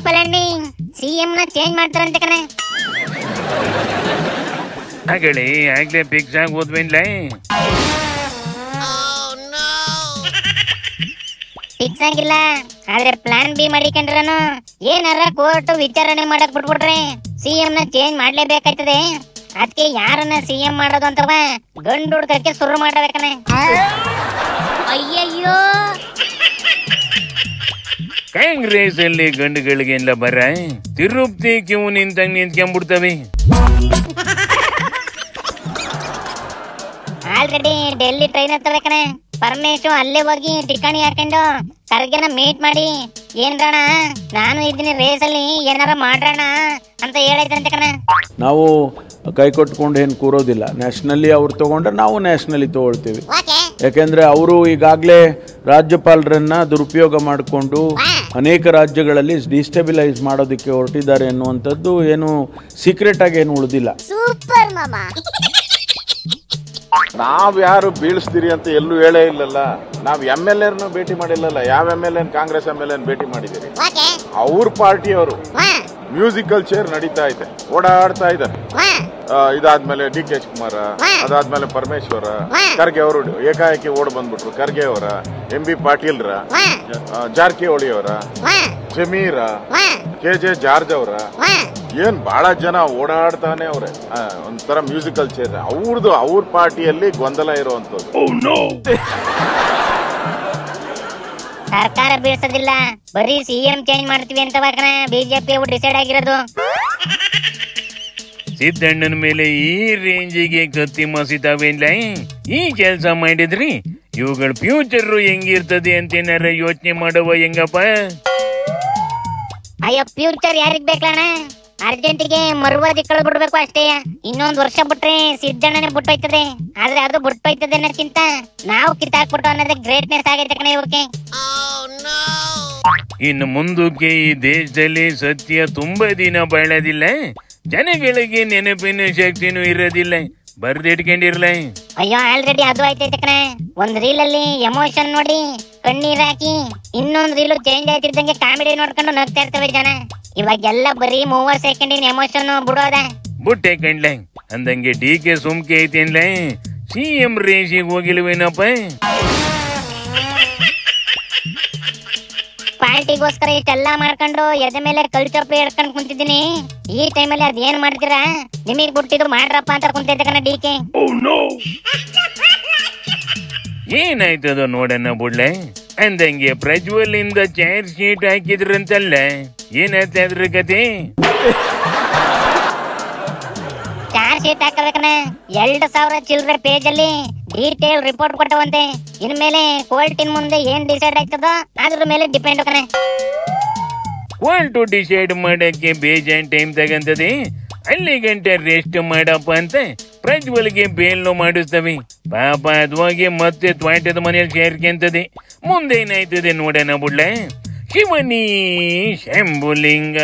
ಪಲಂಡಿ CM ನ change ಮಾಡ್ತಾರಂತೆ ಕಣೆ. ಆಗಲೇ ಆಗ್ಲೇ ಫಿಕ್ಸ್ ಆಗಿ ಓದ್ಬೇನ್ಲ. ಫಿಕ್ಸ್ ಆಗಿಲ್ಲ, ಆದ್ರೆ ಪ್ಲಾನ್ ಬಿ ಮಾಡಿಕೊಂಡ್ರನು ಏನಾರ ಕೋರ್ಟ್ ವಿಚಾರಣೆ ಮಾಡಕ್ ಬಿಟ್ಬಿಟ್ರೆ ಸಿಎಂ ನ ಚೇಂಜ್ ಮಾಡ್ಲೇಬೇಕಾಯ್ತದೆ. ಅದಕ್ಕೆ ಯಾರನ್ನ ಸಿಎಂ ಮಾಡೋದು ಅಂತವ ಗಂಡು ಹುಡ್ಕಕ್ಕೆ ಶುರು ಮಾಡಬೇಕನೆ. ಅಯ್ಯಯ್ಯೋ, ಕಾಂಗ್ರೆಸ್ ಅಲ್ಲಿ ಗಂಡುಗಳಿಗೆಲ್ಲ ಬರ ತಿರುಪ್ತಿ ಕ್ಯೂ ನಿಂತಂಗ್ ನಿಂತ್ಕೊಂಡ್ಬಿಡ್ತವೆ. ಆಲ್ರೆಡಿ ಡೆಲ್ಲಿ ಟ್ರೈನ್ ಹತ್ತಬೇಕನೆ. ಪರಮೇಶು ಅಲ್ಲೇ ಹೋಗಿ ಟಿಕಾಣಿ ಹಾಕೊಂಡು ಖರ್ಗೆನ ಮೀಟ್ ಮಾಡಿ ಏನ್ರಣ ನಾನು ಇದೀನಿ ರೇಸಲ್ಲಿ ಏನಾರ ಮಾಡ್ರಣ ಅಂತ ಹೇಳೈತಂತೆ ಕಣ. ನಾವು ಕೈ ಕೊಟ್ಕೊಂಡು ಏನು ಕೂರೋದಿಲ್ಲ. ನ್ಯಾಷನಲಿ ಅವ್ರು ತಗೊಂಡ್ರೆ ನಾವು ನ್ಯಾಷನಲಿ ತಗೊಳ್ತೀವಿ. ಯಾಕೆಂದ್ರೆ ಅವರು ಈಗಾಗಲೇ ರಾಜ್ಯಪಾಲರನ್ನ ದುರುಪಯೋಗ ಮಾಡಿಕೊಂಡು ಅನೇಕ ರಾಜ್ಯಗಳಲ್ಲಿ ಡಿಸ್ಟೆಬಿಲೈಸ್ ಮಾಡೋದಕ್ಕೆ ಹೊರಟಿದ್ದಾರೆ ಅನ್ನುವಂಥದ್ದು ಏನು ಸೀಕ್ರೆಟ್ ಆಗಿ ಏನು ಉಳಿದಿಲ್ಲ. ಸೂಪರ್ ಮಾಮಾ. ನಾವ್ ಯಾರು ಬೀಳಿಸ್ತೀರಿ ಅಂತ ಎಲ್ಲೂ ಹೇಳೇ ಇಲ್ಲಲ್ಲ. ನಾವ್ MLA ಭೇಟಿ ಮಾಡಿಲ್ಲಲ್ಲ. ಯಾವ MLA ಕಾಂಗ್ರೆಸ್ MLA ಭೇಟಿ ಮಾಡಿದಿರಿ? ಅವ್ರ ಪಾರ್ಟಿಯವರು ಮ್ಯೂಸಿಕಲ್ ಚೇರ್ ನಡೀತಾ ಇದೆ, ಓಡಾಡ್ತಾ ಇದ್ದಾರೆ. ಇದಾದ್ಮೇಲೆ DK ಶಿವಕುಮಾರ, ಅದಾದ್ಮೇಲೆ ಪರಮೇಶ್ವರ, ಖರ್ಗೆ ಅವರು ಏಕಾಏಕಿ ಓಡ್ ಬಂದ್ಬಿಟ್ರು. ಖರ್ಗೆ ಅವರ, MB ಪಾಟೀಲ್ರ, ಜಾರಕಿಹೊಳಿ ಅವರ, ಜಮೀರ, KJ ಜಾರ್ಜ್ ಅವರ, ಏನ್ ಬಹಳ ಜನ ಓಡಾಡ್ತಾನೆ ಅವ್ರೆ. ಒಂಥರ ಮ್ಯೂಸಿಕಲ್ ಚೇರ್ ಅವ್ರದ್ದು. ಅವ್ರ ಪಾರ್ಟಿಯಲ್ಲಿ ಗೊಂದಲ ಇರುವಂತದ್ದು. ಸರ್ಕಾರ ಬೀಳ್ಸೋದಿಲ್ಲ, ಬರೀ ಸಿಎಂ ಚೇಂಜ್ ಮಾಡ್ತೀವಿ ಅಂತ ಬಿಜೆಪಿ ಡಿಸೈಡ್ ಆಗಿರೋದು. ಸಿದ್ದಣ್ಣನ ಮೇಲೆ ಈ ರೇಂಜಿಗೆ ಕತ್ತಿ ಮಸಿತಾವೇನ್ಲ. ಈ ಕೆಲಸ ಮಾಡಿದ್ರಿ ಇವುಗಳ ಫ್ಯೂಚರ್ ಹೆಂಗಿರ್ತದೆ ಅಂತೇನಾರ ಯೋಚನೆ ಮಾಡುವ ಹೆಂಗಪ್ಪ? ಅಯ್ಯೋ, ಫ್ಯೂಚರ್ ಯಾರಿಗ್ ಬೇಕಣ್ಣ? ಅರ್ಜೆಂಟಿಗೆ ಮರುವಾದಿ ಕಳ್ಬಿಡ್ಬೇಕು ಅಷ್ಟೇ. ಇನ್ನೊಂದ್ ವರ್ಷ ಬಿಟ್ರೆ ಸಿದ್ದಣ್ಣನೆ ಬಿಟ್ಟೋಯ್ತದೆ. ಆದ್ರೆ ಅದು ಬಿಟ್ಟೋಯ್ತದೆ ಅನ್ನೋದ್ಕಿಂತ ನಾವು ಕಿತ್ತಾಕ್ಬಿಟ್ಟು ಅನ್ನೋದೇ ಗ್ರೇಟ್ನೆಸ್ ಆಗೈತೆ ಕಣ ಇವ್ರಿಗೆ. ಇನ್ನು ಮುಂದಕ್ಕೆ ಈ ದೇಶದಲ್ಲಿ ಸತ್ಯ ತುಂಬಾ ದಿನ ಬಾಳೋದಿಲ್ಲ. ಜನಗಳಿಗೆ ನೆನಪಿನ ಶಕ್ತಿನೂ ಇರೋದಿಲ್ಲ. ಬರ್ದಿಟ್ಕೊಂಡಿರ್ಲ. ಅಯ್ಯೋ, ಆಲ್ರೆಡಿ ಅದು ಆಯ್ತೈತೆ ಕಣ. ಒಂದ್ ರೀಲ್ ಅಲ್ಲಿ ಎಮೋಷನ್ ನೋಡಿ ಕಣ್ಣೀರ್ ಹಾಕಿ ಇನ್ನೊಂದ್ ರೀಲ್ ಚೇಂಜ್ ಆಯ್ತಿದ್ದಂಗೆ ಕಾಮಿಡಿ ನೋಡ್ಕೊಂಡು ನಗ್ತಾ ಇರ್ತವೆ ಜನ. ಇವಾಗೆಲ್ಲ ಬರೀ 30 ಸೆಕೆಂಡಿನ ಎಮೋಷನ್ ಬಿಡೋದ. ಬುಟ್ಟೆ ಕಂಡ್ಲ ಅಂದಂಗೆ DK ಸುಮ್ಕೆ ಐತೇನ್ಲ. CM ರೇಸಿಗೆ ಹೋಗಿಲ್ವೇನಪ್ಪ? ಪಾರ್ಟಿಗೋಸ್ಕರ ಇಷ್ಟೆಲ್ಲಾ ಮಾಡ್ಕೊಂಡು ಎದೆ ಮೇಲೆ ಕಲ್ಚಪ್ಪಿ ಹಿಡ್ಕೊಂಡ್ ಕುಂತಿದ್ದೀನಿ. ಈ ಟೈಮಲ್ಲಿ ಅದ್ ಏನ್ ಮಾಡ್ತೀರಾ? ನಿಮಗ್ ಬಿಟ್ಟಿದ್ದು ಮಾಡ್ರಪ್ಪ ಅಂತ ಕುಂತೈತೆ ಕಣ DK. ಏನಾಯ್ತದ ನೋಡಣ್ಣ ಬುಡ್ಲೆ. ಅಂದಂಗೆ ಪ್ರಜ್ವಲ್ ಇಂದ ಚಾರ್ಜ್ ಶೀಟ್ ಹಾಕಿದ್ರಂತಲ್ಲ, ಏನಾಯ್ತು ಅದ್ರ ಕತೆ? ಚಾರ್ಜ್ ಶೀಟ್ ಹಾಕಬೇಕನ 2,000 ಚಿಲ್ಲರೆ ಪೇಜ್ ಅಲ್ಲಿ ಡೀಟೇಲ್ ರಿಪೋರ್ಟ್ ಕೊಟ್ಟವಂತೆ. ಇನ್ಮೇಲೆ ಕೋರ್ಟಿನ ಮುಂದೆ ಏನ್ ಡಿಸೈಡ್ ಆಯ್ತದೋ ಅದ್ರ ಮೇಲೆ ಡಿಪೆಂಡ್ ಕಣ. ಕೋರ್ಟು ಡಿಸೈಡ್ ಮಾಡಕ್ಕೆ ಬೇಜಾನ್ ಟೈಮ್ ತಗಂತದೆ. ಅಲ್ಲಿ ಗಂಟೆ ರೆಸ್ಟ್ ಮಾಡಪ್ಪ ಅಂತ ಪ್ರಜ್ವಲ್ಗೆ ಬೇಲ್ನು ಮಾಡಿಸ್ತವೆ. ಪಾಪ ಅದ್ವಾಗೆ ಮತ್ತೆ ತ್ವಾಟದ ಮನೇಲಿ ಸೇರ್ಕೊಂತದೆ. ಮುಂದೇನಾಯ್ತದೆ ನೋಡೋಣ ಬುಡ್ಲೆ. ಶಿವನಿ ಶಂಭುಲಿಂಗ.